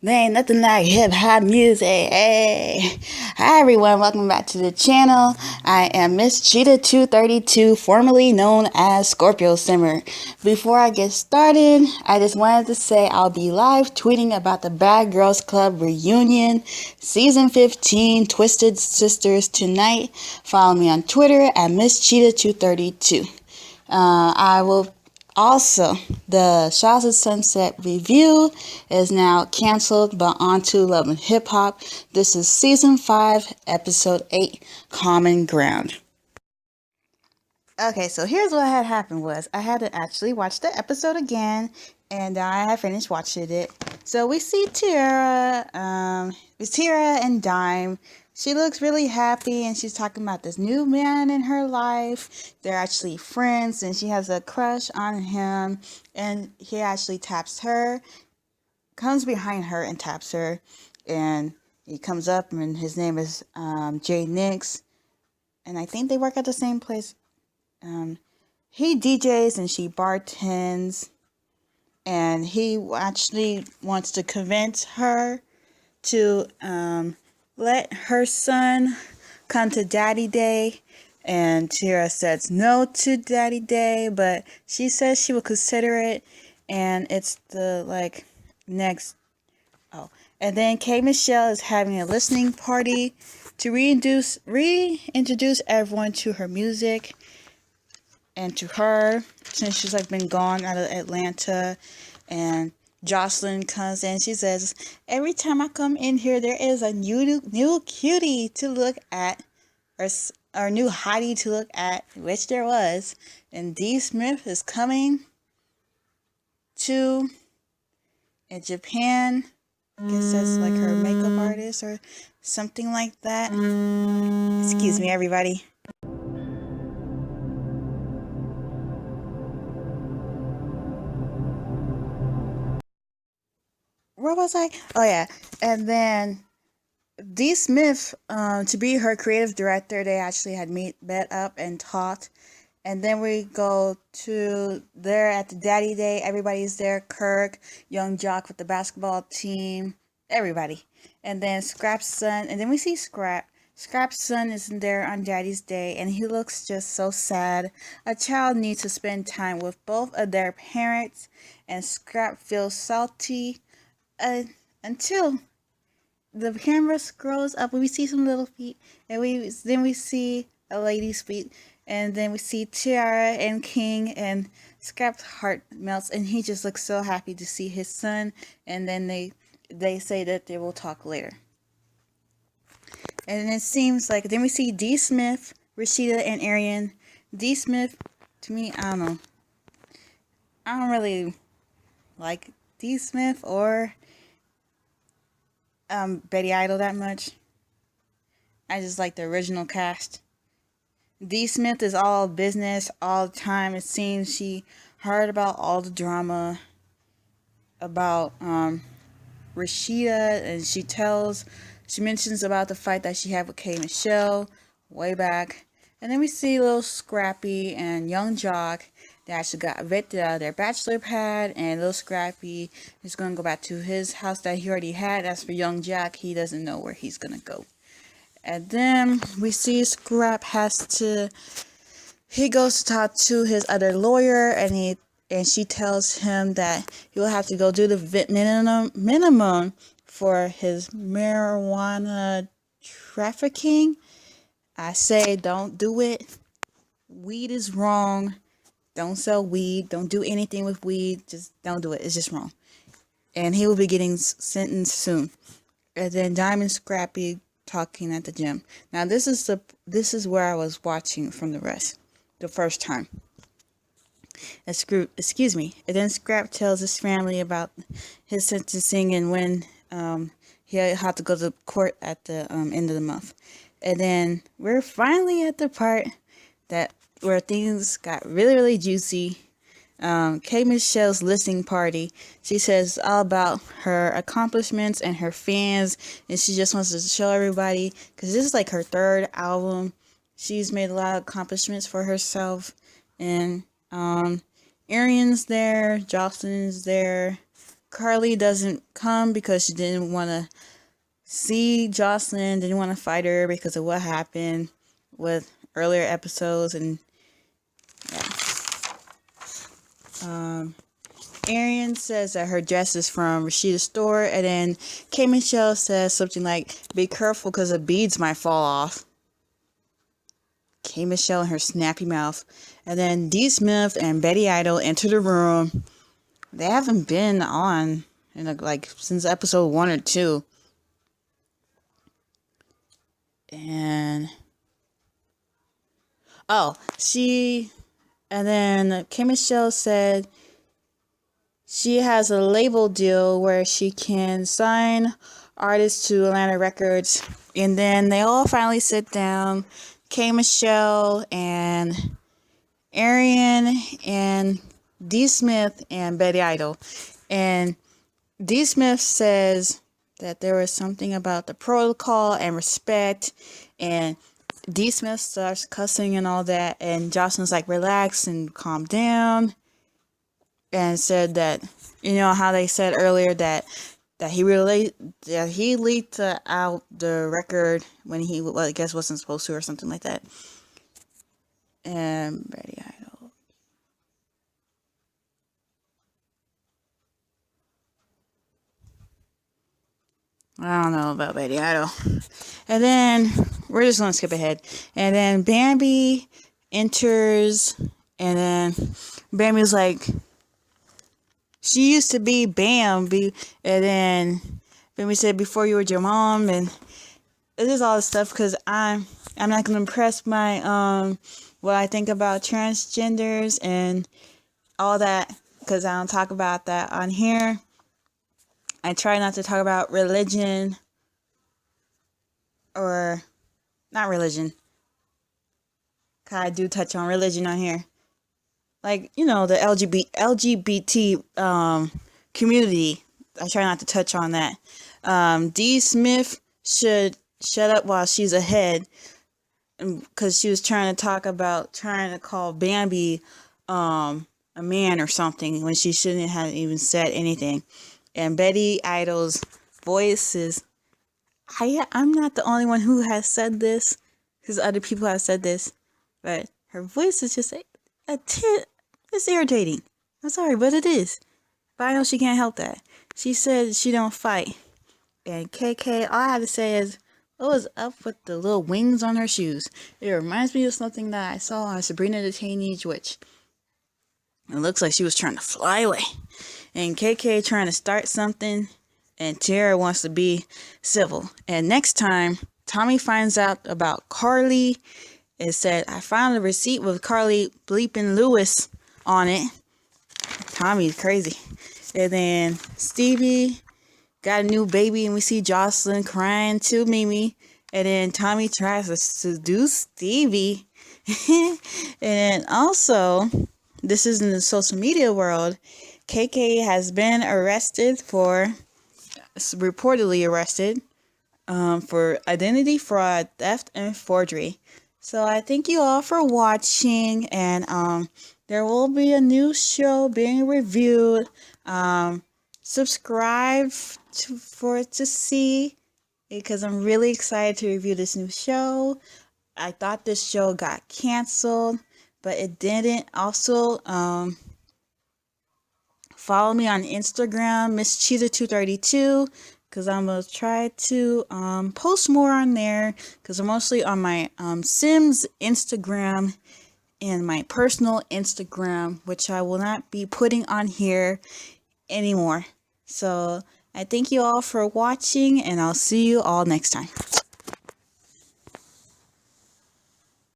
There ain't nothing like hip hop music. Hey, hi everyone, welcome back to the channel. I am Miss Cheetah 232, formerly known as Scorpio Simmer. Before I get started, I just wanted to say I'll be live tweeting about the Bad Girls Club reunion, season 15, Twisted Sisters tonight. Follow me on Twitter at Miss Cheetah 232. I will also, the Shouts of Sunset review is now canceled, but on to Love and Hip Hop. This is season 5, episode 8, Common Ground. Okay, so here's what had happened was I had to actually watch the episode again, and I had finished watching it. So we see Tira and Dime. She looks really happy, and she's talking about this new man in her life. They're actually friends, and she has a crush on him, and he actually taps her, comes behind her and taps her, and he comes up, and his name is Jay Nix, and I think they work at the same place. Um, he DJs and she bartends, and he actually wants to convince her to let her son come to Daddy Day. And Tira says no to Daddy Day, but she says she will consider it. And it's the next. Oh, and then K Michelle is having a listening party to reintroduce everyone to her music and to her, since she's been gone out of Atlanta. And Jocelyn comes in. She says, every time I come in here, there is a new cutie to look at, or new hottie to look at, which there was. And D Smith is coming to in Japan. I guess that's her makeup artist or something like that. Excuse me, everybody. Where was I? Oh yeah, and then D Smith, to be her creative director, they actually had met up and talked. And then we go to there at the Daddy Day. Everybody's there. Kirk, Young Jock with the basketball team, everybody. And then Scrap's son. And then we see Scrap. Scrap's son isn't there on Daddy's Day, and he looks just so sad. A child needs to spend time with both of their parents, and Scrap feels salty uh, until the camera scrolls up and we see some little feet, and we see a lady's feet, and then we see Tiara and King, and Scrap's heart melts, and he just looks so happy to see his son. And then they say that they will talk later. And it seems like then we see D Smith, Rashida, and Arian. D Smith, to me, I don't know. I don't really like D Smith or Betty Idol that much. I just like the original cast. D Smith is all business all the time. It seems she heard about all the drama about Rashida, and she mentions about the fight that she had with K Michelle way back. And then we see little Scrappy and Young Jock. They actually got evicted out of their bachelor pad, and little Scrappy is going to go back to his house that he already had. As for Young Jack, he doesn't know where he's going to go. And then we see Scrap he goes to talk to his other lawyer, and she tells him that he will have to go do the minimum for his marijuana trafficking. I say don't do it. Weed is wrong. Don't sell weed. Don't do anything with weed. Just don't do it. It's just wrong. And he will be getting sentenced soon. And then Diamond Scrappy talking at the gym. Now this is where I was watching from the first time. Excuse me. And then Scrap tells his family about his sentencing and when he had to go to court at the end of the month. And then we're finally at the part where things got really, really juicy. K Michelle's listening party. She says all about her accomplishments and her fans, and she just wants to show everybody, because this is her third album. She's made a lot of accomplishments for herself. And Arian's there, Jocelyn's there, Carly doesn't come because she didn't want to see Jocelyn, didn't want to fight her because of what happened with earlier episodes. And yeah. Arian says that her dress is from Rashida's store, and then K. Michelle says something like, "Be careful because the beads might fall off." K. Michelle and her snappy mouth. And then D. Smith and Betty Idol enter the room. They haven't been on since episode 1 or 2. And then K. Michelle said she has a label deal where she can sign artists to Atlantic Records. And then they all finally sit down. K. Michelle and Arian and D. Smith and Betty Idol. And D. Smith says that there was something about the protocol and respect. And D. Smith starts cussing and all that. And Jocelyn's like, relax and calm down. And said that, how they said earlier that he leaked out the record when he, I guess, wasn't supposed to, or something like that. And Betty Idol. I don't know about Betty Idol. And then we're just gonna skip ahead. And then Bambi enters, and then Bambi's like, she used to be Bambi, and then Bambi said, before you were your mom. And this is all this stuff because I'm not gonna impress my what I think about transgenders and all that, because I don't talk about that on here. I try not to talk about religion, or not religion, because I do touch on religion on here. Like, the LGBT community. I try not to touch on that. D. Smith should shut up while she's ahead, because she was trying to call Bambi a man or something when she shouldn't have even said anything. And Betty Idol's voice is, I'm not the only one who has said this, because other people have said this, but her voice is just it's irritating. I'm sorry, but it is. But I know she can't help that. She said she don't fight. And KK, all I have to say is, what was up with the little wings on her shoes? It reminds me of something that I saw on Sabrina the Teenage Witch. It looks like she was trying to fly away. And KK trying to start something, and Tara wants to be civil. And next time, Tommy finds out about Carly. It said, I found a receipt with Carly bleeping Lewis on it. Tommy's crazy. And then Stevie got a new baby, and we see Jocelyn crying to Mimi. And then Tommy tries to seduce Stevie. And also, this is in the social media world, KK has been reportedly arrested for identity fraud, theft, and forgery. So I thank you all for watching, and there will be a new show being reviewed. Subscribe to see, because I'm really excited to review this new show. I thought this show got canceled, but it didn't. Also, follow me on Instagram, Miss Cheetah232, because I'm going to try to post more on there, because I'm mostly on my Sims Instagram and my personal Instagram, which I will not be putting on here anymore. So I thank you all for watching, and I'll see you all next time.